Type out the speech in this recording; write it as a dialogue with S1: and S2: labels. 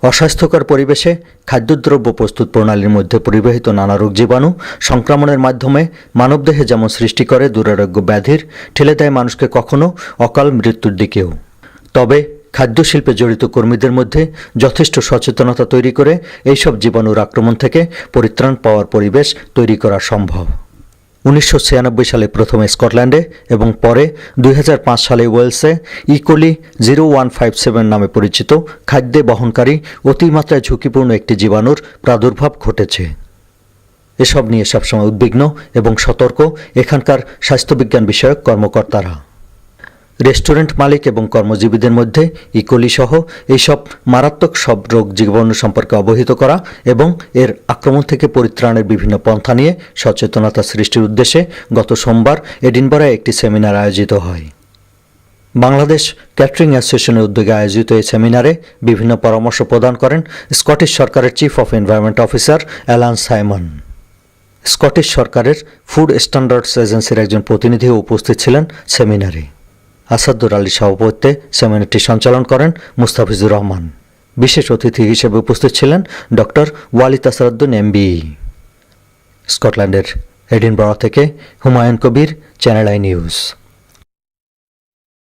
S1: অস্বাস্থ্যকর পরিবেশে খাদ্যদ্রব্য প্রস্তুত প্রণালীর মধ্যে পরিবাহিত নানা রোগ জীবাণু সংক্রমণের মাধ্যমে মানবদেহে যেমন সৃষ্টি করে দুরারোগ্য ব্যাধির, ঠেলে দেয় মানুষকে কখনো অকাল মৃত্যুর দিকেও। তবে খাদ্যশিল্পে জড়িত কর্মীদের মধ্যে যথেষ্ট সচেতনতা তৈরি করে এইসব জীবাণুর আক্রমণ থেকে পরিত্রাণ পাওয়ার পরিবেশ তৈরি করা সম্ভব। 1996 সালে প্রথমে স্কটল্যান্ডে এবং পরে 2005 সালে ওয়েলসে ইকোলি 0157 নামে পরিচিত খাদ্যে বহনকারী অতিমাত্রায় ঝুঁকিপূর্ণ একটি জীবাণুর প্রাদুর্ভাব ঘটেছে। এসব নিয়ে সবসময় উদ্বিগ্ন এবং সতর্ক এখানকার স্বাস্থ্যবিজ্ঞান বিষয়ক কর্মকর্তারা। রেস্টুরেন্ট মালিক এবং কর্মজীবীদের মধ্যে ইকোলি সহ এইসব মারাত্মক সব রোগ জীবাণু সম্পর্কে অবহিত করা এবং এর আক্রমণ থেকে পরিত্রাণের বিভিন্ন পন্থা নিয়ে সচেতনতা সৃষ্টির উদ্দেশ্যে গত সোমবার এডিনবরায় একটি সেমিনার আয়োজিত হয়। বাংলাদেশ ক্যাটারিং অ্যাসোসিয়েশনের উদ্যোগে আয়োজিত এই সেমিনারে বিভিন্ন পরামর্শ প্রদান করেন স্কটিশ সরকারের chief of environment officer Alan Simon. Scottish সরকারের ফুড স্ট্যান্ডার্ডস এজেন্সির একজন প্রতিনিধিও উপস্থিত ছিলেন সেমিনারে। আসাদুর আলীর সভাপতিত্বে সেমিনারটি সঞ্চালন করেন মুস্তাফিজুর রহমান। বিশেষ অতিথি হিসেবে উপস্থিত ছিলেন ডক্টর ওয়ালিদ আসাদুদ্দিন MBE। স্কটল্যান্ডের এডিনবরা থেকে Humayun Kabir, channel I news.